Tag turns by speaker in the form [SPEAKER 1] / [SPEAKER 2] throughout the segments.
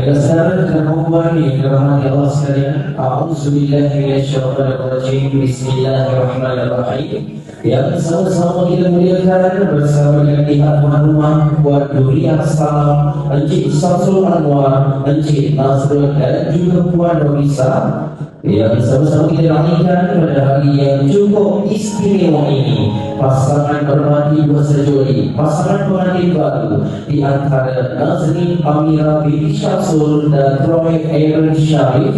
[SPEAKER 1] Sahabat dan perempuan yang dirahmati Allah sekalian, a'udzubillahi minasyaitonirrajim. Bismillahirrahmanirrahim. Yang sama-sama kita muliakan bersama dengan pihak tuan rumah, Puan Duriah Salam, Encik Samsul Anwar, Encik Nazrul dan juga Puan Norisa, yang sama-sama kita ramaikan pada hari yang cukup istimewa ini. Pasangan bermati bersejoli, pasangan pengantin baru di antara Nazrin Amira binti Syamsul dan Troy Aaron Sharif,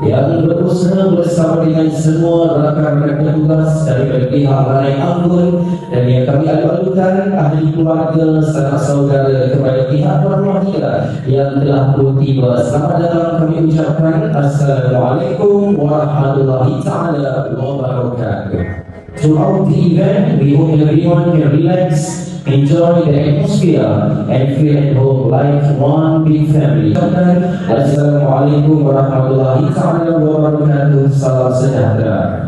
[SPEAKER 1] yang berusaha bersama dengan semua rakan-rakan petugas dari pihak Balai Anggun, dan yang kami alu-alukan ahli keluarga sanak saudara kepada pihak tuan rumah kita yang telah pun tiba. Selamat datang kami ucapkan. Assalamualaikum warahmatullahi ta'ala wabarakatuh. Throughout the event, we hope everyone can relax, enjoy the atmosphere, and feel at home like one big family. Assalamualaikum warahmatullahi ta'ala wabarakatuh. Salam sejahtera.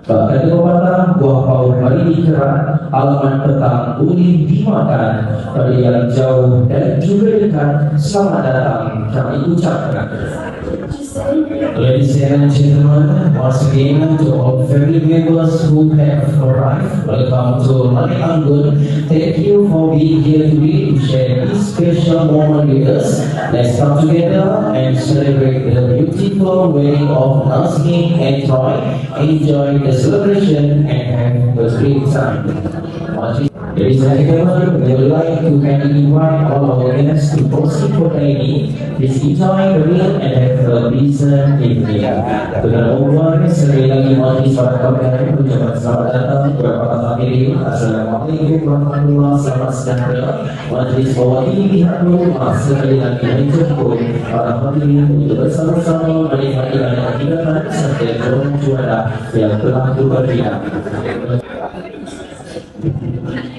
[SPEAKER 1] Kata pepatah, buah paut mari dikerat, alaman petang boleh dimakan. Pada yang jauh dan juga dekat, selamat datang kami ucapkan. Ladies and gentlemen, once again to all family members who have arrived, welcome to Balai Anggun. Thank you for being here today to share this special moment with us. Let's come together and celebrate the beautiful wedding of Nazrin and Troy. Enjoy the celebration and have a great time. Ladies and gentlemen, we would like to kindly invite all our guests to proceed for dining. Please enjoy the meal and have a pleasant evening. Dengan umumnya, sekali lagi majlis pada kami mengucapkan selamat datang kepada para hadirin. Assalamualaikum warahmatullahi wabarakatuh. Selamat sejahtera. Majlis mewakili pihak rumah sekali lagi menjemput para hadirin untuk bersama-sama menikmati hidangan serta dorong juara yang telah berbiak.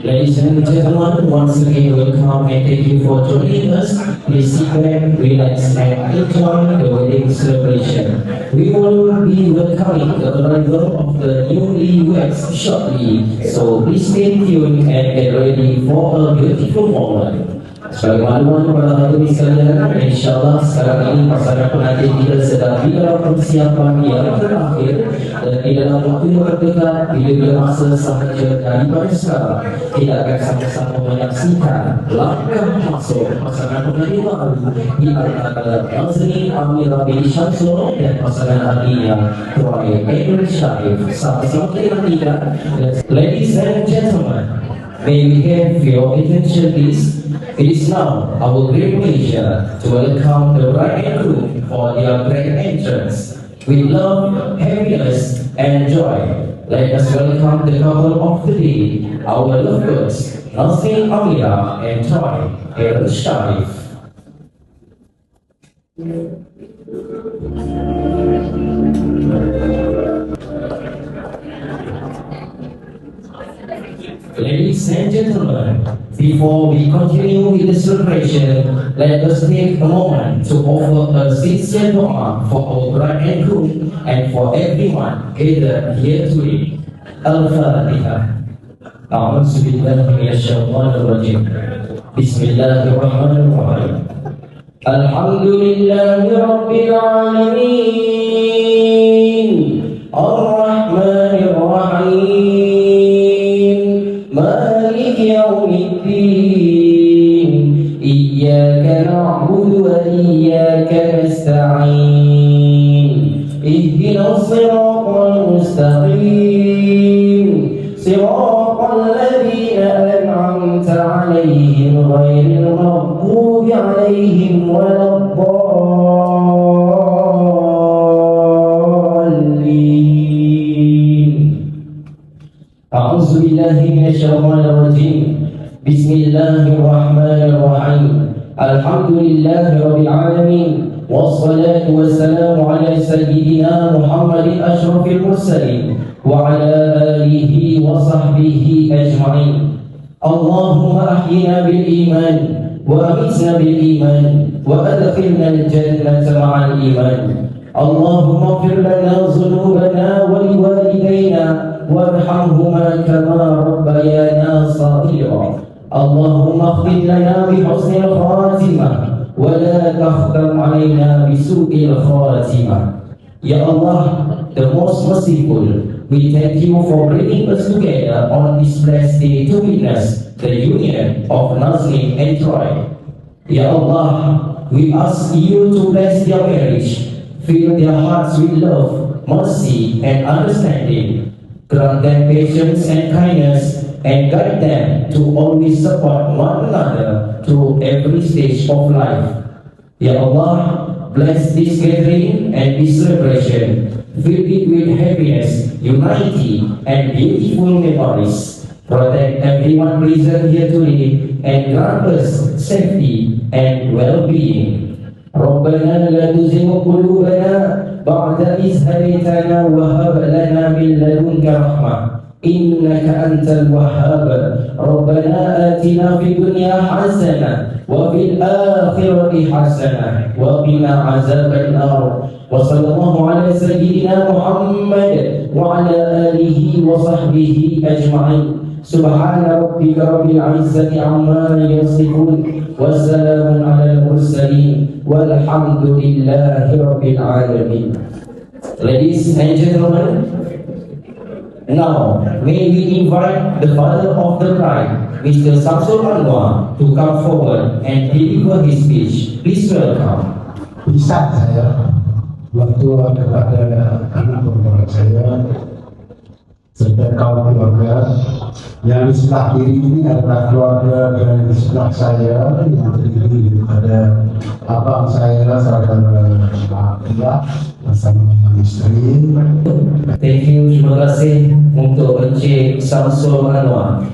[SPEAKER 1] Ladies and gentlemen, once again welcome and thank you for joining us. Please sit back, relax and enjoy the wedding celebration. We will be welcoming the arrival of the newlyweds shortly, so please stay tuned and get ready for a beautiful moment. Sebagai makluman kepada hadirin sekalian, insyaAllah sekarang ini pasangan pengantin kita sedang di dalam persiapan yang terakhir, dan di dalam waktu yang terdekat, bila masa sahaja daripada sekarang, kita akan sama-sama menyaksikan langkah masuk pasangan pengantin baru di antara Nazrin Amira binti Syamsul dan pasangan ahlinya Troy Aaron Sharif. Sama-sama kita nantikan. Ladies and gentlemen, may we have your attention please. It is now our great pleasure to welcome the bride and groom for their grand entrance. With love, happiness, and joy, let us welcome the couple of the day, our lovebirds, Nazrin Amira and Troy Aaron Sharif. Ladies and gentlemen, before we continue with the celebration, let us take a moment to offer a sincere dua for our bride and groom and for everyone gathered here today. Al-Fatihah. A'udzubillahi minasyaitonirrajim. Bismillahirrahmanirrahim. Alhamdulillahi rabbil alamin. Ar-Rahmanir Rahim. Malik yaumiddin. Iyyaka na'budu wa iyyaka nasta'in. Ihdinas siratal mustaqim. Siratal ladzina an'amta 'alaihim ghairil maghdubi 'alaihim waladdallin. A'udzu billahi minasyaitonir rajim. Bismillahirrahmanirrahim. Alhamdulillahi rabbil alamin. Wassalatu wassalamu ala sayyidina Muhammadin asyrafil mursalin wa ala alihi wa sahbihi ajma'in. Allahumma ahyina bil iman wa amitna bil iman wa adkhilna al jannata ma'al iman. Allahumma ighfir lana dhunubana wa liwalidayna warhamhuma kama rabbayana saghira. Allahumma ighfir lana bi husnil khatimah ولا تختم علينا بسوء الخاتمة. Ya Allah, the most merciful, we thank you for bringing us together on this blessed day to witness the union of Nazrin and Troy. Ya Allah, we ask you to bless their marriage, fill their hearts with love, mercy and understanding, grant them patience and kindness, and guide them to always support one another through every stage of life. Ya Allah, bless this gathering and this celebration, fill it with happiness, unity, and beautiful memories. Protect everyone present here today and grant us safety and well-being. ربنا لا تزغ قلوبنا بعد إذ هديتنا وهب لنا من لدنك رحمة إنك أنت الوهاب. ربنا آتنا في الدنيا حسنة وفي الآخرة حسنة وقنا عذاب النار. وصلى الله على سيدنا محمد وعلى آله وصحبه أجمعين. سبحان ربك رب العزة عما يصفون والسلام على المرسلين والحمد لله رب العالمين. Ladies and gentlemen, now may we invite the father of the bride, Mr. Samsul Anwar, to come forward and deliver his speech. Please welcome.
[SPEAKER 2] Bisa saya waktu kepada anak keluarga saya serta kaum keluarga yang di sebelah kiri ini adalah keluarga dari sebelah saya yang terdiri daripada abang saya serta ayah bersama isteri.
[SPEAKER 1] Thank you, terima kasih untuk Encik Samsul Anwar.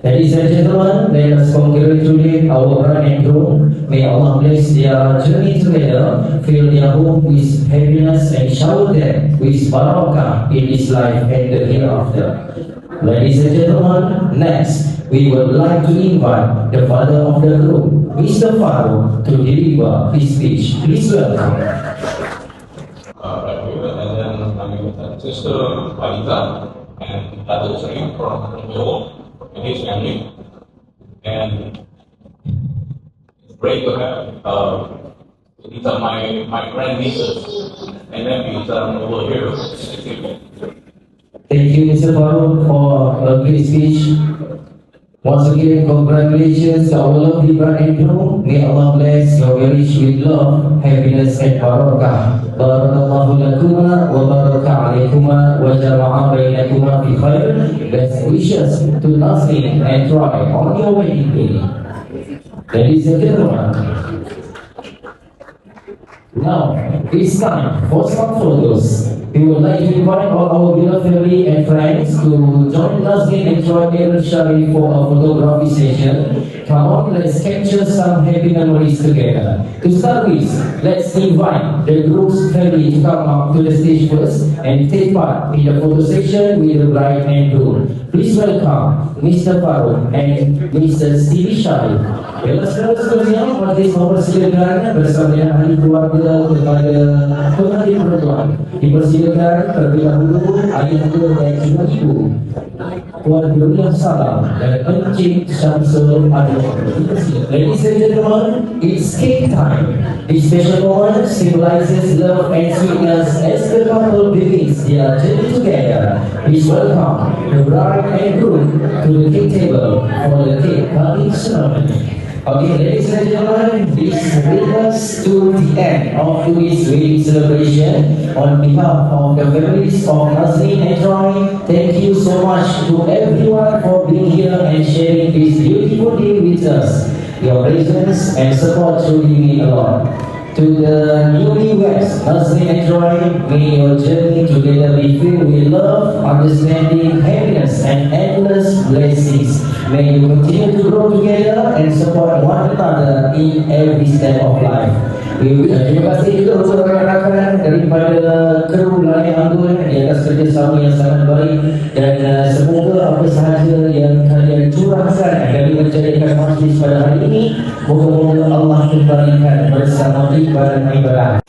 [SPEAKER 1] Ladies and gentlemen, let us congratulate our bride and groom. May Allah bless their journey together, fill their home with happiness and shower them with barakah in this life and the hereafter. Ladies and gentlemen, next we would like to invite the father of the groom, Mr. Farouk, to deliver his speech. Please welcome.
[SPEAKER 3] And then my sister Alita and Dato Sri from Johor and his family. And it's great to have these are my grandnieces and nephews over here.
[SPEAKER 1] Thank you, Mr. Farouk, for a great speech. Once again, congratulations to our lovely bride and groom. May Allah bless your marriage with love, happiness and barakah. Barakallahu lakuma wa baraka alaikuma wa jama'a bainakuma fi khair. Best wishes to Nazrin and Troy on your wedding day. Ladies and gentlemen, now it's time for some photos. We would like to invite all our beloved family and friends to join Nazrin and Troy Shari for a photography session. Come on, let's capture some happy memories together. To start with, let's invite the groom's family to come up to the stage first and take part in the photo session with the bride and groom. Please welcome Mr. Farouk and Mrs. Siti Shari. Seterusnya, majlis mempersilakan bersama dengan ahli keluarga kepada pengantin perempuan. Dipersilakan terlebih dahulu ayah dan juga ibu Tuan Durian Salam dan Encik Syamsul Anwar. Ladies and gentlemen, it's cake time. This special moment symbolizes love and sweetness as the couple begins their journey together. Please welcome the bride and groom to the cake table for the cake cutting ceremony. Okay, ladies and gentlemen, this brings us to the end of today's wedding celebration. On behalf of the families of Nazrin and Troy, thank you so much to everyone for being here and sharing this beautiful day with us. Your presence and support truly mean a lot. To the newlyweds, Nazrin and Troy, may your journey together be filled with love, understanding, happiness, and endless blessings. May you continue to grow together and support one another in every step of life. Terima kasih juga untuk rakan-rakan daripada kru Lain Anggun di atas kerjasama yang sangat baik, dan semoga apa sahaja yang kalian curahkan dari menjadikan majlis pada hari ini, moga-moga Allah kembalikan bersama ibadah-ibadah.